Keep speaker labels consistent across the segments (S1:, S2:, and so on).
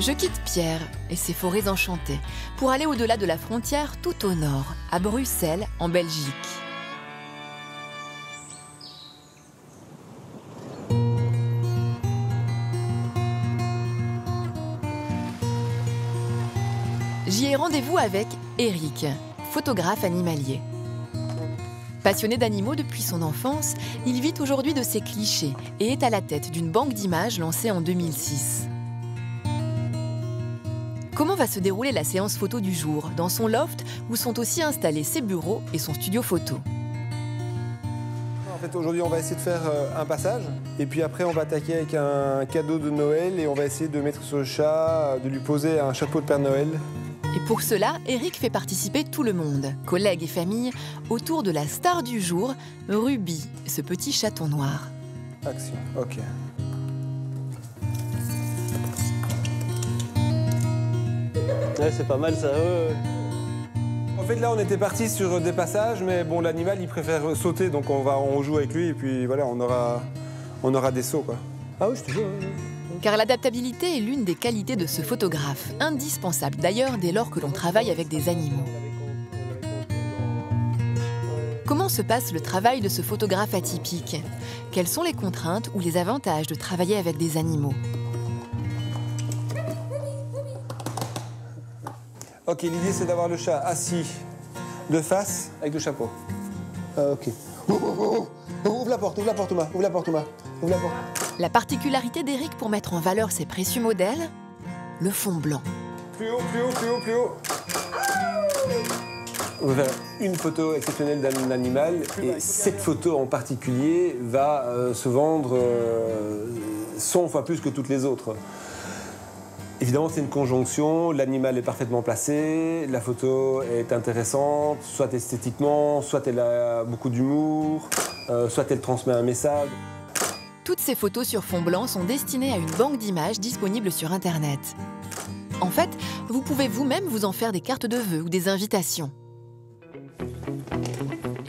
S1: Je quitte Pierre et ses forêts enchantées pour aller au-delà de la frontière tout au nord, à Bruxelles, en Belgique. J'y ai rendez-vous avec Eric, photographe animalier. Passionné d'animaux depuis son enfance, il vit aujourd'hui de ses clichés et est à la tête d'une banque d'images lancée en 2006. Comment va se dérouler la séance photo du jour dans son loft où sont aussi installés ses bureaux et son studio photo?
S2: En fait, aujourd'hui, on va essayer de faire un passage et puis après, on va attaquer avec un cadeau de Noël et on va essayer de mettre ce chat, de lui poser un chapeau de Père Noël.
S1: Et pour cela, Eric fait participer tout le monde, collègues et famille, autour de la star du jour, Ruby, ce petit chaton noir.
S2: Action, ok.
S3: Ouais, c'est pas mal ça.
S2: En fait, là, on était parti sur des passages, mais bon, l'animal, il préfère sauter, donc on joue avec lui et puis voilà, on aura des sauts, quoi.
S3: Ah oui, je te jure.
S1: Car l'adaptabilité est l'une des qualités de ce photographe, indispensable d'ailleurs dès lors que l'on travaille avec des animaux. Comment se passe le travail de ce photographe atypique? Quelles sont les contraintes ou les avantages de travailler avec des animaux?
S2: Ok, l'idée, c'est d'avoir le chat assis de face avec le chapeau. Ok. Ouvre la porte, ouvre la porte, Thomas. Ouvre la porte, Thomas. Ouvre la porte.
S1: La particularité d'Eric pour mettre en valeur ses précieux modèles? Le fond blanc.
S2: Plus haut, plus haut, plus haut, plus haut. On va faire une photo exceptionnelle d'un animal et cette photo en particulier va se vendre 100 fois plus que toutes les autres. Évidemment, c'est une conjonction, l'animal est parfaitement placé, la photo est intéressante, soit esthétiquement, soit elle a beaucoup d'humour, soit elle transmet un message.
S1: Toutes ces photos sur fond blanc sont destinées à une banque d'images disponible sur Internet. En fait, vous pouvez vous-même vous en faire des cartes de vœux ou des invitations.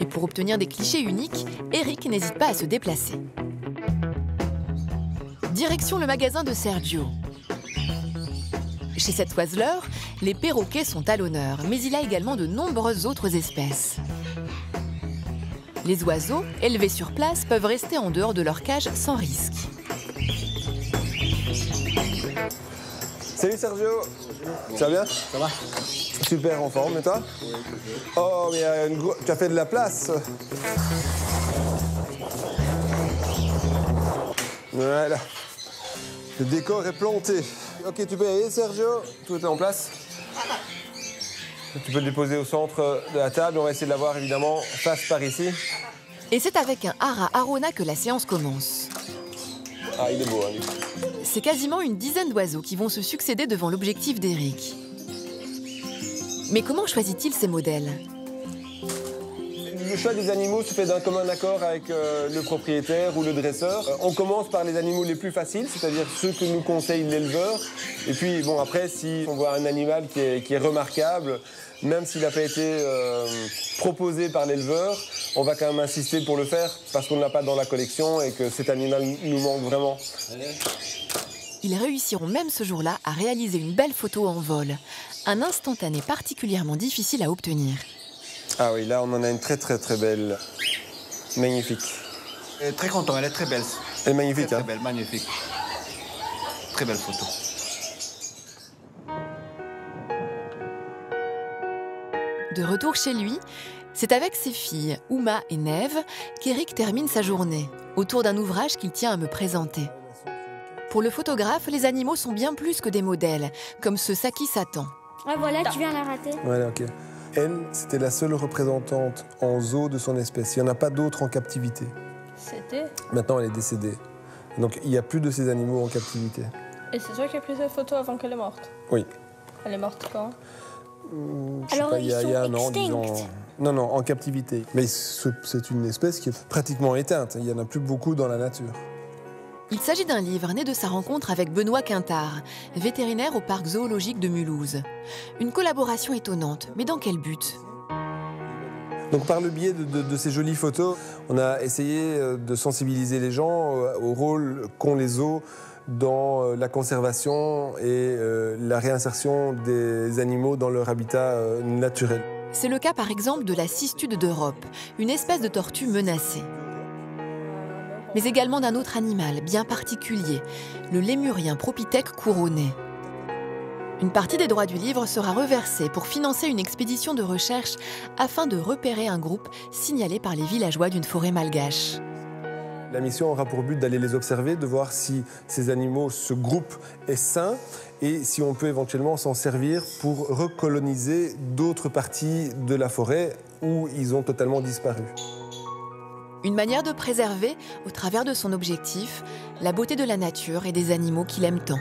S1: Et pour obtenir des clichés uniques, Eric n'hésite pas à se déplacer. Direction le magasin de Sergio. Chez cet oiseleur, les perroquets sont à l'honneur, mais il a également de nombreuses autres espèces. Les oiseaux, élevés sur place, peuvent rester en dehors de leur cage sans risque.
S2: Salut Sergio. Ça va bien?
S3: Ça va?
S2: Super, en forme, et toi? Oh, mais tu as fait de la place. Voilà. Le décor est planté. Ok, tu peux y aller, Sergio? Tout est en place? Tu peux le déposer au centre de la table. On va essayer de l'avoir, évidemment, face par ici.
S1: Et c'est avec un Ara Arona que la séance commence.
S2: Ah, il est beau, hein, lui.
S1: C'est quasiment une dizaine d'oiseaux qui vont se succéder devant l'objectif d'Eric. Mais comment choisit-il ces modèles?
S2: Le choix des animaux se fait d'un commun accord avec le propriétaire ou le dresseur. On commence par les animaux les plus faciles, c'est-à-dire ceux que nous conseille l'éleveur. Et puis, bon, après, si on voit un animal qui est remarquable, même s'il n'a pas été proposé par l'éleveur, on va quand même insister pour le faire parce qu'on ne l'a pas dans la collection et que cet animal nous manque vraiment.
S1: Ils réussiront même ce jour-là à réaliser une belle photo en vol. Un instantané particulièrement difficile à obtenir.
S2: Ah oui, là, on en a une très, très, très belle. Magnifique.
S4: Elle est très content, elle est très belle.
S2: Elle est magnifique,
S4: Très,
S2: hein?
S4: très belle, magnifique. Très belle photo.
S1: De retour chez lui, c'est avec ses filles, Uma et Neve, qu'Eric termine sa journée, autour d'un ouvrage qu'il tient à me présenter. Pour le photographe, les animaux sont bien plus que des modèles, comme ce Saki Satan.
S5: Ah voilà, tu viens la rater.
S2: Voilà, ok. Elle, c'était la seule représentante en zoo de son espèce. Il n'y en a pas d'autres en captivité.
S6: C'était.
S2: Maintenant, elle est décédée. Donc, il n'y a plus de ces animaux en captivité.
S6: Et c'est toi qui as pris cette photo avant qu'elle est morte?
S2: Oui.
S6: Elle est morte quand?
S2: Je sais
S5: Alors,
S2: pas, il y a un an,
S5: extincts.
S2: disons. Non, non, en captivité. Mais c'est une espèce qui est pratiquement éteinte. Il n'y en a plus beaucoup dans la nature.
S1: Il s'agit d'un livre né de sa rencontre avec Benoît Quintard, vétérinaire au parc zoologique de Mulhouse. Une collaboration étonnante, mais dans quel but?
S2: Donc par le biais de ces jolies photos, on a essayé de sensibiliser les gens au rôle qu'ont les zoos dans la conservation et la réinsertion des animaux dans leur habitat naturel.
S1: C'est le cas par exemple de la cistude d'Europe, une espèce de tortue menacée. Mais également d'un autre animal bien particulier, le lémurien Propithèque couronné. Une partie des droits du livre sera reversée pour financer une expédition de recherche afin de repérer un groupe signalé par les villageois d'une forêt malgache.
S2: La mission aura pour but d'aller les observer, de voir si ces animaux, ce groupe est sain et si on peut éventuellement s'en servir pour recoloniser d'autres parties de la forêt où ils ont totalement disparu.
S1: Une manière de préserver, au travers de son objectif, la beauté de la nature et des animaux qu'il aime tant.